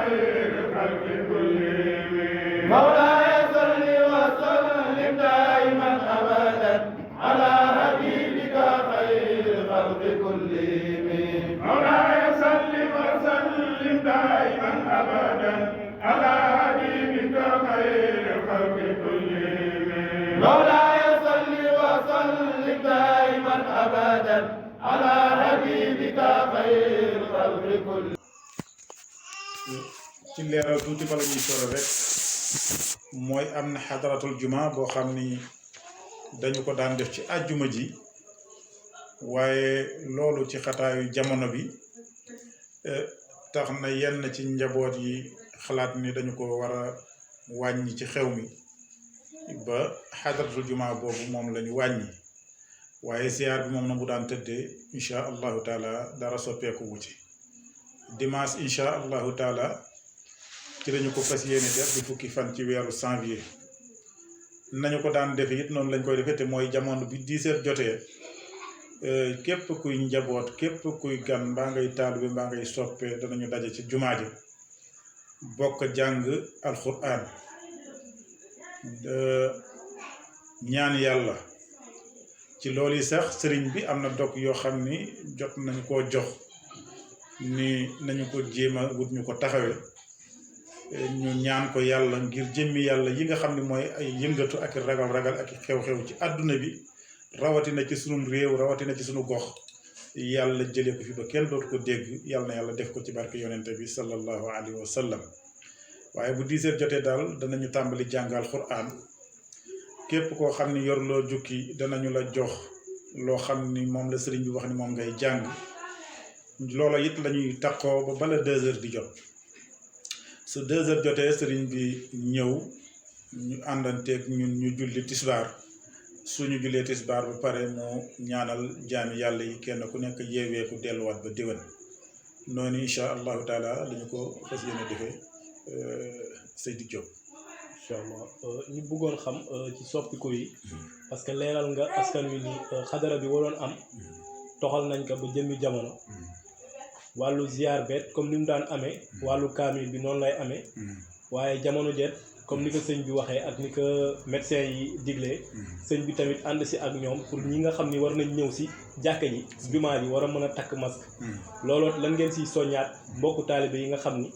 خير الخلق كلهم مولاي صل وسلم دائما ابدا على حبيبك خير الخلق كلهم مولاي صل وسلم دائما ابدا على حبيبك خير الخلق كلهم مولاي صل وسلم دائما ابدا على حبيبك خير الخلق كلهم. ci leeral tuuti bala ñuy sore rek mooy am na xadaratul juma boo xam ni dañu ko daan def ci àjjuma ji waaye loolu ci xataayu jamono bi tax na yenn ci njaboot yi xalaat ni dañu ko war a wàññi ci xew mi ba xadaratul juma boobu moom lañu wàññi waaye ziar bi moom na mu daan tëddee incha allahu taala dara soppeeku wu ci dimanche incha allahu taala ci lañu ko fas yéene def di fukki fan ci weeru janvier nañu ko daan defe it noonu lañ koy defee te mooy jamono bi 10 heures jotee képp kuy njaboot képp kuy gan mbaa ngay taalibe mbaa ngay soppe danañu daje ci jumaa ji bokk jàng alquran ñaan yàlla ci loolu yi sax sëriñ bi am na dog yoo xam ni jot nañu koo jox ni nañu ko jéem a wut ñu ko taxawee ñu ñaan ko yàlla ngir jëmmi yàlla yi nga xam ne mooy ay yëngatu ak ragal ak xew-xew ci àdduna bi rawatina ci sunu réew rawatina ci sunu gox yàlla jëlee ko fi ba kenn dootu ko dégg yàlla na yàlla def ko ci barke yonente bi sallallahu alayhi wa sallam waaye bu 10 heures jotee daal danañu tàmbali jàngal Qur'an képp koo xam ni yor loo jukki danañu la jox loo xam ni moom la sëriñ bi wax ni moom ngay jàng loola it lañuy takkoo ba bala 2 heures di jot su 2 heures jotee sëriñ bi ñëw ñu àndanteeg ñun ñu julli tisbaar suñu jullee tisbaar ba pare mu ñaanal jaami yàlla yi kenn ku nekk yeeweeku delluwaat ba déwén noonu incha allahu taala lañu ko fas yéene defee Seydi Diop. incha allah ñu bëggoon xam ci soppiku yi parce que leeral nga askan wi ni xadara bi waroon am toxal nañ ko ba jëmmi jamono wàllu ziar beet comme ni mu daan amee wàllu kaamil bi noonu lay amee waaye jamono jet comme ni ko sëñ bi waxee ak ni ko médecin yi diglee sëñ bi tamit ànd si ak ñoom pour ñi nga xam ni war nañ ñëw si jàkka ji jumaa ji war a mën a takk masque looloo lan ngeen siy soññaat mbokku taalibe yi nga xam ni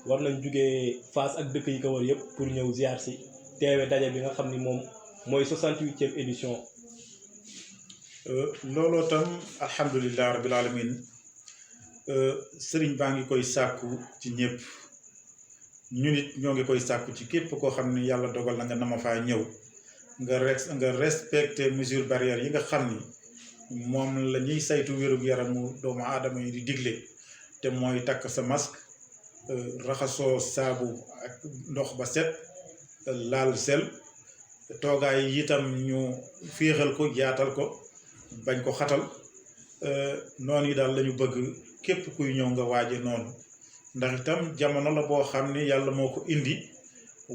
war nañ jugee Fass ak dëkk yi ko war yëpp pour ñëw ziar si teewe daje bi nga xam ni moom mooy 68e édition. looloo tam alhamdulilah rabbil alamin sëriñ baa ngi koy sàkku ci ñëpp ñu nit ñoo ngi koy sàkku ci képp koo xam ni yàlla dogal na nga nama faa ñëw nga respecté mesure barrière yi nga xam ni moom la ñuy saytu wérug yaramu doomu aadama yi di digle te mooy takk sa masque raxasoo saabu ak ndox ba set laal sel toogaay itam ñu féexal ko yaatal ko bañ ko xatal noonu yi daal lañu bëgg képp kuy ñëw nga waaje noonu ndax itam jamono la boo xam ni yàlla moo ko indi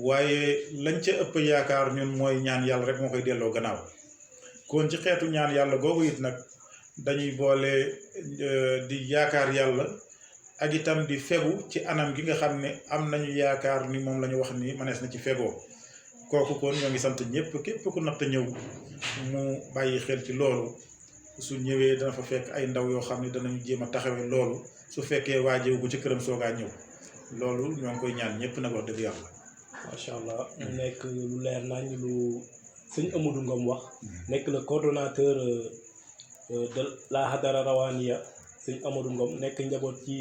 waaye lañ ca ëpp yaakaar ñun mooy ñaan yàlla rek moo koy delloo gannaaw kon ci xeetu ñaan yàlla googu it nag dañuy boole di yaakaar yàlla ak itam di fegu ci anam gi nga xam ne am nañu yaakaar ni moom la ñu wax ni mënees na ci fegoo kooku kon ñoo ngi sant ñëpp képp ku natt ñëw mu bàyyi xel ci loolu su ñëwee dana fa fekk ay ndaw yoo xam ne danañu jéem a taxawee loolu su fekkee waajewu bu ci këram soogaa ñëw loolu ñoo ngi koy ñaan ñëpp nag wax dëgg yàlla. macha allah mu nekk lu leer nañ lu sëñ Amadou Ngom wax nekk le coordonnateur de la Hadara Rawaniya sëñ Amadou Ngom nekk njaboot ci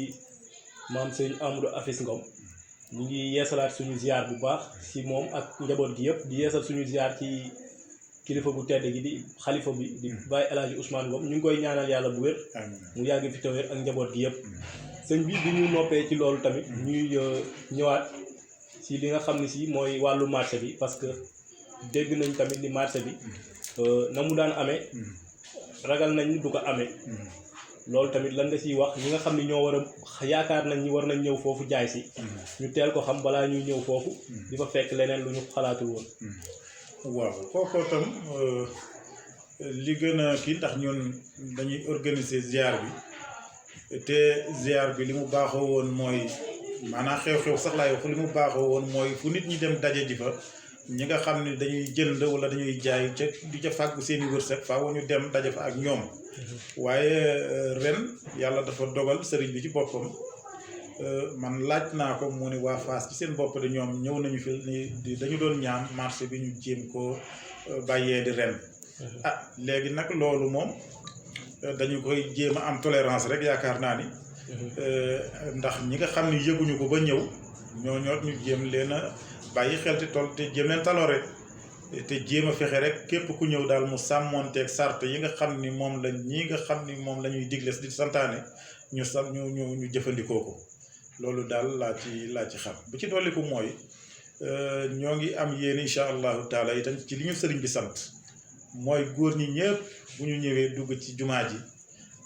maam sëñ Amadou Afis Ngom ñu ngi yeesalaat suñu ziar bu baax si moom ak njaboot gi yëpp di yeesal suñu ziar ci kilifa bu tedd gi di xalifa bi di Baye El Hadji Ousmane Ngom ñu ngi koy ñaanal yàlla bu wér mu yàgg fi te wér ak njaboot gi yëpp sëñ bi ñu noppee ci loolu tamit ñuy ñëwaat si li nga xam ne si mooy wàllu marché bi parce que dégg nañ tamit ni marché bi na mu daan amee ragal nañ du ko amee loolu tamit lan nga siy wax ñi nga xam ne ñoo war a yaakaar nañ ñi war nañ ñëw foofu jaay si ñu teel ko xam balaa ñuy ñëw foofu di fa fekk leneen lu ñu xalaatul woon. waaw kooku tam li gën a kii ndax ñun dañuy organiser ziar bi te ziar bi li mu baaxoo woon mooy maanaam xew-xew sax laay wax li mu baaxoo woon mooy fu nit ñi dem daje ji fa ñi nga xam ne dañuy jënd wala dañuy jaay ca di ca fàggu seen i wërsëg faaw ñu dem daje fa ak ñoom waaye ren yàlla dafa dogal sëriñ bi ci boppam man laaj naa ko mu ne waa Fass ci seen bopp de ñoom ñëw nañu fi ni dañu doon ñaan marché bi ñu jéem ko bàyyee di ren léegi nag loolu moom dañu koy jéem a am tolérance rek yaakaar naa ni ndax ñi nga xam ni yëguñu ko ba ñëw ñoo ñu jéem leen a bàyyi xel te toll te jéem leen taloore te jéem a fexe rek képp ku ñëw daal mu sàmmonteeg sart yi nga xam ni moom la ñi nga xam ni moom la ñuy digle di santaane ñu jëfandikoo ko loolu daal laa ci xam bu ci dolliku mooy ñoo ngi am yéen incha allahu taala itam ci li ñu sëriñ bi sant mooy góor ñi ñëpp bu ñu ñëwee dugg ci jumaa ji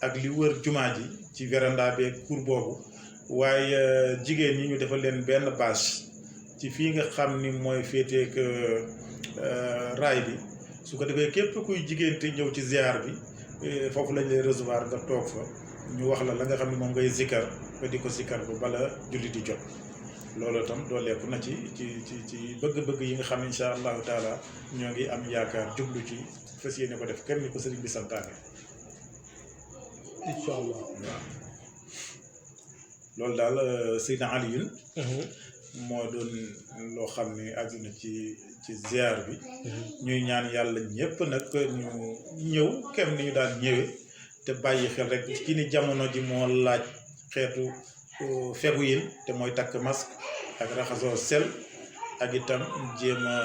ak li wër jumaa ji ci véranda beeg cour boobu waaye jigéen ñi ñu defal leen benn bâche ci fii nga xam ni mooy féeteeg raay bi su ko defee képp kuy jigéen te ñëw ci ziar bi foofu lañ lay recevoir nga toog fa ñu wax la nga xam ne moom ngay zikkar nga di ko zikkar ba bala julli di jot loolu itam dooleeku na ci bëgg-bëgg yi nga xam ne incha allahu taala ñoo ngi am yaakaar jublu ci fas yéene ko def kenn ni ko sëriñ bi santaane incha allah waaw loolu daal Seydina Alioune moo doon loo xam ne aju na ci ziar bi ñuy ñaan yàlla ñëpp nag ñu ñëw kem ni ñu daan ñëwee te bàyyi xel rek ci ni jamono ji moo laaj xeetu fegu yin te mooy takk masque ak raxasoo sel ak itam jéem a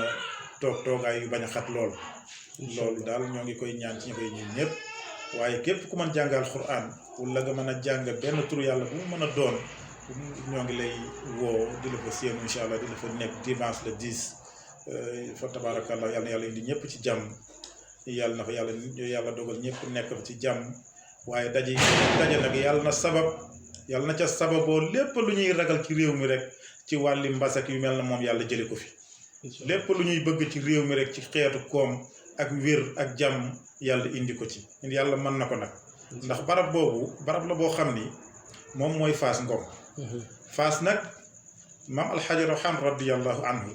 toogaay yu bañ a xat lool loolu daal ñoo ngi koy ñaan ci ñu koy ñun ñëpp waaye képp ku mën jàngal Qur'an wala nga mën a jàng benn turu yàlla bu mu mën a doon ñoo ngi lay woo di la fa séenu incha allah di la fa nekk dimanche le 10 fa tabarakallah yàlla na yàlla indi ñëpp ci jàmm yàlla na fa yàlla dogal ñëpp nekk fa ci jàmm waaye daje nag yàlla na ca sababoo lépp lu ñuy ragal ci réew mi rek ci wàlli mbasak yu mel na moom yàlla jële ko fi lépp lu ñuy bëgg ci réew mi rek ci xeetu koom ak wér ak jàmm yàlla indi ko ci yàlla mën na ko nag ndax barab la boo xam ni moom mooy Fass Ngom Fass nag maam alxaaji Rawaan radiyallahu anhu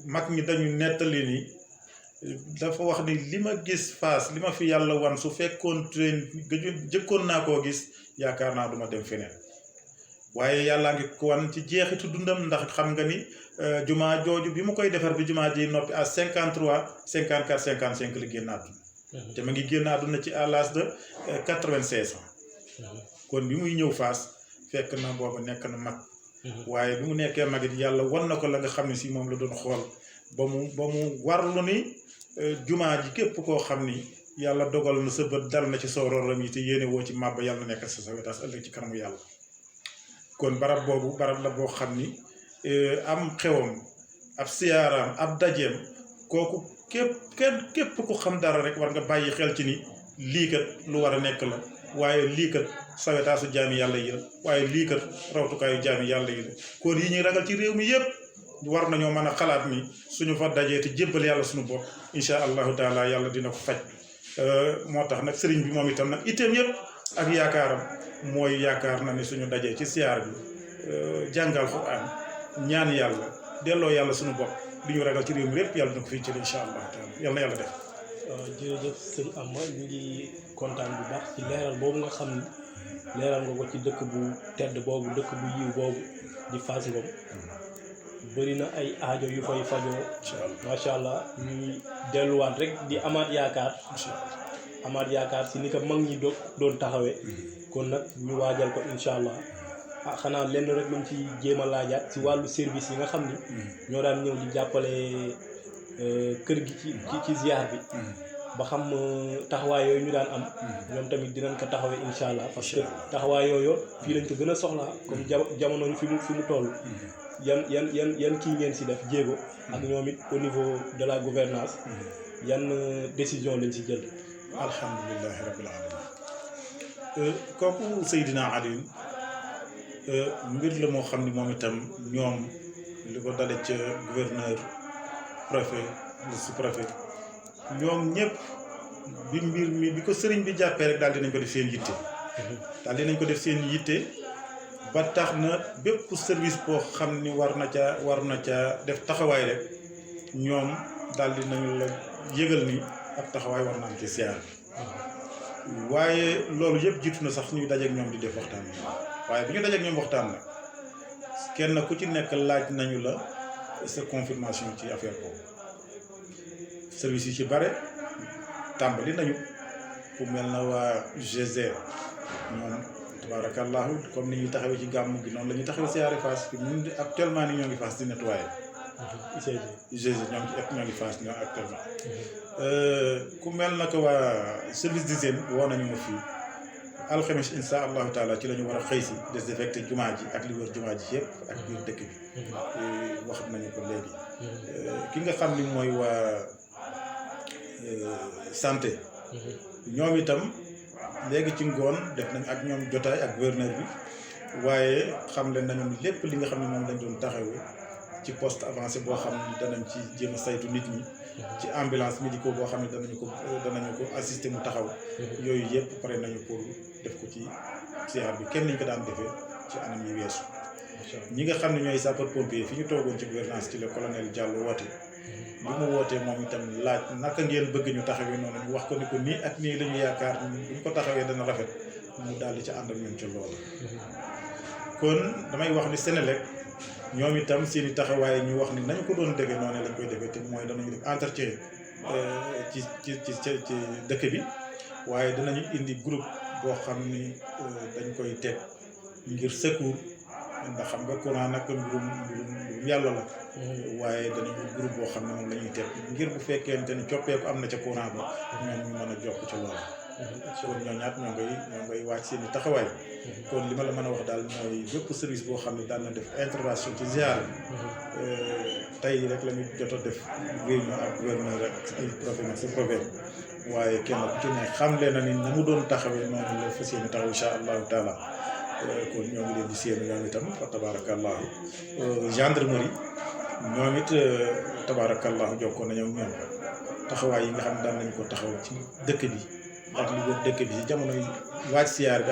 mag ñi dañu nettali ni dafa wax ni li ma gis Fass li ma fi yàlla wan su fekkoon jëkkoon naa koo gis yaakaar naa duma dem feneen waaye yàllaa ngi ko wan ci jeexitu dundam ndax xam nga ni jumaa jooju bi mu koy defar bi jumaa ji noppi à 53 54 55 la génn àdduna te ma ngi génn àdduna ci à l'âge de 96 ans kon bi muy ñëw Fass fekk na booba nekk na mag waaye bi mu nekkee mag it yàlla wan na ko la nga xam ne si moom la doon xool ba mu warlu ni jumaa ji képp koo xam ni yàlla dogal na sa bët dal na ci soororam yi te yéene woo ci màbba yàlla nekk sa wetaas ëllëg ci kanamu yàlla kon barab boobu barab la boo xam ni am xewam ab siyaaraam ab dajeem kooku képp ku xam dara rek war nga bàyyi xel ci ni lii kat lu war a nekk la waaye lii kat sawetaasu jaami yàlla yi la waaye lii kat rawtukaayu jaami yàlla yi la kon yi ñuy ragal ci réew mi yëpp war nañoo mën a xalaat ni suñu fa dajee te jébbal yàlla suñu bopp incha allahu taala yàlla dina ko faj moo tax nag sëriñ bi moom itam nag itteem yëpp ak yaakaaram mooy yaakaar na ni suñu dajee ci siyaar bi jàngal Qur'an ñaan yàlla delloo yàlla suñu bopp li ñu ragal ci réew mi lépp yàlla dina ko fiy jël incha allahu taala yàlla na yàlla def. jërëjëf sëñ Amma ñu ngi kontaan bu baax ci leeral boobu nga xam ni leeral nga ko ci dëkk bu tedd boobu dëkk bu yiw boobu di Fass Ngom bëri na ay aajo yu fay fajoo macha allah ñuy delluwaat rek di amaat yaakaar si ni ko mag ñi doon taxawee kon nag ñu waajal ko incha allah xanaa lenn rek lañ ci jéem a laajaat si wàllu service yi nga xam ni ñoo daan ñëw di jàppale kër gi ci ziar bi ba xam taxawaay yooyu ñu daan am ñoom tamit dinañ ko taxawee incha allah parce que taxawaay yooyu fii lañ ko gën a soxlaa comme jamono ñu fi mu toll yan kii ngeen si def jéego ak ñoom it au niveau de la gouvernance yan décision lañ si jël. alhamdulilahi rabbil alamin kooku Seydina Alioune mbir la moo xam ni moom itam ñoom li ko dale ca gouverneur préfet le sous-préfet ñoom ñëpp bi mbir mi bi ko sëriñ bi jàppee rek daal dinañ ko def seen yitte ba tax na bépp service boo xam ni war na ca def taxawaay rek ñoom daal di nañu la yëgal ni ab taxawaay war na am ci siyaar waaye loolu yëpp jiitu na sax ñuy dajeek ñoom di def waxtaan waaye bi ñu dajeek ñoom waxtaan nag kenn ku ci nekk laaj nañu la sa confirmation ci affaire boobu service yi ci bare tàmbali nañu ku mel na waa GZ ñoom tabarakallahu comme ni ñuy taxawee ci gàmmu gi noonu la ñuy taxawee siyaare Fass fi ñun actuellement ni ñoo ngi Fass di nettoyer UGG ñoo ngi Fass ñoo actuellement ku mel na ko waa service d'hygiène woo nañu ma fii alxames insha allahu taala ci la ñu war a xëy si désinfecté jumaa ji ak li wër jumaa ji yëpp ak biir dëkk bi wax nañu ko léegi ki nga xam ni mooy waa santé ñoom itam léegi ci ngoon def nañ ak ñoom jotaay ak gouverneur bi waaye xam leen nañu lépp li nga xam ne moom lañ doon taxawee ci poste avancé boo xam ne danañ ci jéem a saytu nit ñi ci ambulance médico boo xam ne danañu ko assister mu taxaw yooyu yëpp pare nañu pour def ko ci siyaar bi kenn niñ ko daan defee ci anam yi weesu ñi nga xam ne ñooy sapeur pompier fi ñu toogoon ci gouvernance ci le colonel Diallo woote bi mu wootee moom itam laaj naka ngeen bëgg ñu taxawee noonu ñu wax ko ni ko nii ak nii la ñu yaakaar bu ñu ko taxawee dana rafet mu daal di ca ànd ak ñun ca loolu kon damay wax ni Senelec ñoom itam seen i taxawaay ñu wax ni nañu ko doon defee noonu lañ koy defee te mooy danañu def entretien ci dëkk bi waaye dinañu indi groupe boo xam ni dañ koy teg ngir secours ndax xam nga courant nag mbirum yàlla la waaye danañu groupe boo xam ne moom la ñuy teg ngir bu fekkente ni coppeeku am na ca courant ba ñoom ñu mën a jokk ca loolu kon ñoo ñaat ñoo ngay wàcc seen i taxawaay kon li ma la mën a wax daal mooy bépp service boo xam ne daan na def intervention ci ziar bi tey rek la ñu jot a def réunion ak gouverneur ak ay professeur sa professeur waaye kenn ku ci ne xamle na ni na mu doon taxawee noonu la fas yéene taxaw incha allahu taala kon ñoo ngi leen di séenu ñoom itam fa tabarakallahu gendarmerie ñoom it tabarakallahu jokkoon nañu ak ñoom taxawaay yi nga xam ne daan nañu ko taxaw ci dëkk bi ak li wër dëkk bi ci jamonoy waaj siyaar bi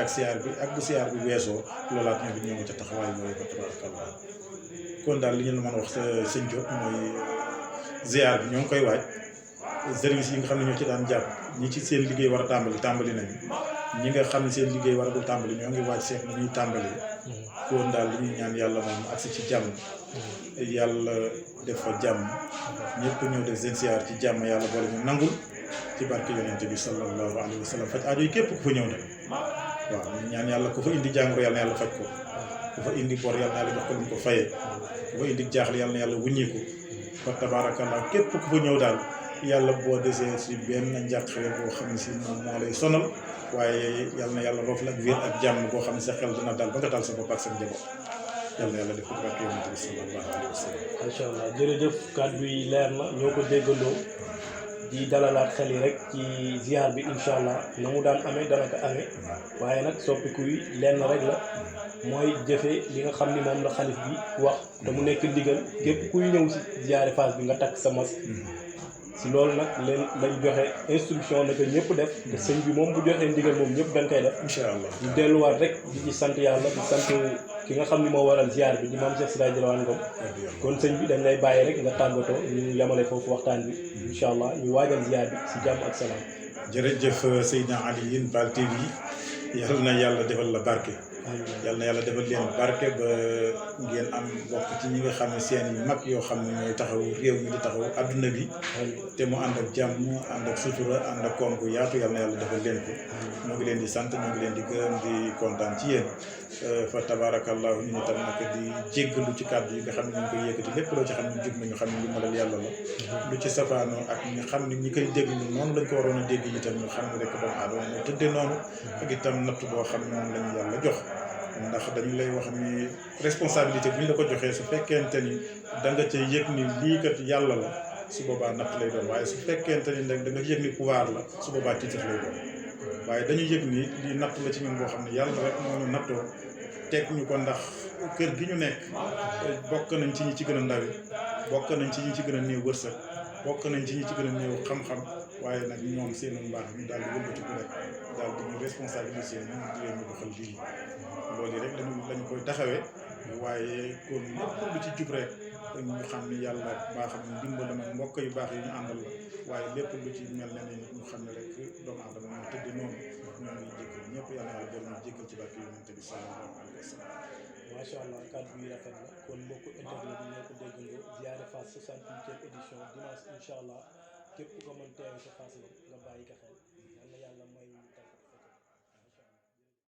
ak bu siyaar bi weesoo loolaat ñoom it ñoo ngi ca taxawaay yooyu fa tabarakallahu kon daal li ñu la mën a wax sëñ Diop mooy ziar bi ñoo ngi koy waaj service yi nga xam ne ñoo ci daan jàpp ñi ci seen liggéey war a tàmbali nañu ñi nga xam ne seen liggéey war a dul tàmbali ñoo ngi waaj seet na ñuy tàmbali kon daal li ñuy ñaan yàlla moom agsi ci jàmm yàlla def fa jàmm ñëpp ñëw def seen siyaar ci jàmm yàlla boole ñu nangul ci barke yonente bi sallallahu alayhi wa sallam faj aajo yi képp ku fa ñëw nag waaw ñu ñaan yàlla ku fa indi jàngoro yàlla na yàlla faj ko ku fa indi bor yàlla na yàlla jox ko lu mu ko fayee ku fa indi jaaxle yàlla na yàlla wuññiku fa tabarakallah képp ku fa ñëw daal yàlla boo desee si benn njàqare boo xam ne si moom moo lay sonal waaye yàlla na yàlla roof la ak wér ak jàmm boo xam ne sa xel dina dal ba nga dal sa bopp ak sa njaboot yàlla na yàlla def ko ci barke yonente bi sallallahu alayhi wa sallam. macha allah jërëjëf kàddu yi leer na ñoo ko déggandoo di dalalaat xel yi rek ci ziar bi incha allah na mu daan amee dana ko amee waaye nag soppiku yi lenn rek la mooy jëfe li nga xam ni moom la xalif bi wax te mu nekk ndigal képp kuy ñëw si ziare Fass bi nga takk sa mas si loolu nag leen lañ joxe instruction na ko ñëpp def te sëñ bi moom bu joxee ndigal moom ñëpp dañ koy def incha allah ñu delluwaat rek di ci sant yàlla di sant ki nga xam ni moo waral ziar bi di maam Cheikh Sidaye Dialawane Ngom kon sëñ bi dañ lay bàyyi rek nga tàggatoo ñu yemale foofu waxtaan bi incha allah ñu waajal ziar bi si jàmm ak salaam. jërëjëf Seydina Alioune Fall TV yal na yàlla defal la barke. yal na yàlla defal leen barke ba ngeen am bokk ci ñi nga xam ne seen yu mag yoo xam ne ñooy taxaw réew mi di taxaw adduna bi te mu ànd ak jàmm ànd ak sutura ànd ak koom gu yaatu yal na yàlla defal leen ko ñoo ngi leen di sant ñoo ngi leen di gërëm di kontaan ci yéen fa tabarakallahu ñu itam nag di jéggalu ci kàddu yi nga xam ne ñu ngi koy yëkkati lépp loo ci xam ne jub nañu xam ne ndimbalal yàlla la lu ci safaanoo ak ñi xam ne ñi koy déglu noonu lañ ko waroon a dégg itam ñu xam ne rek doomu aadama moo tëddee noonu ak itam natt boo xam ne moom lañu yàlla jox ndax dañu lay wax ni responsabilité bu ñu la ko joxee su fekkente ni da nga ca yëg ni lii kat yàlla la su boobaa natt lay doon waaye su fekkente ni nag da nga yëg ni pouvoir la su boobaa tiitar lay doon waaye dañu yëg ni lii natt la ci ñun boo xam ne yàlla rek moo ñu nattoo teg ñu ko ndax kër gi ñu nekk bokk nañ ci ñi ci gën a ndaw yi bokk nañ ci ñi ci gën a néew wërsëg bokk nañ ci ñi ci gën a néew xam-xam waaye nag ñoom seenu mbaax ñu daal di wëlbati ko rek daal di ñu responsabiliser ñu di leen ñu doxal lii symbole yi rek lañu koy taxawee waaye kon lépp lu ci jub rek ñu xam ni yàlla baaxam ndimbalam ak mbokk yu baax yi ñu àndal la waaye lépp lu ci mel ne ñu xam ne rek doomu aadama moo tëdd noonu ñoo ngi jégal ñëpp yàlla yàlla jël ñu jégal ci barke yonent bi sallallahu alayhi wa sallam. macha allah kàddu yi rafet na kon mbokku internet yi ñoo ko déggandoo Ziyaare Fass 68e édition dimanche incha allah képp ko mën teew sa Fass la nga bàyyi ko xel yal na yàlla may.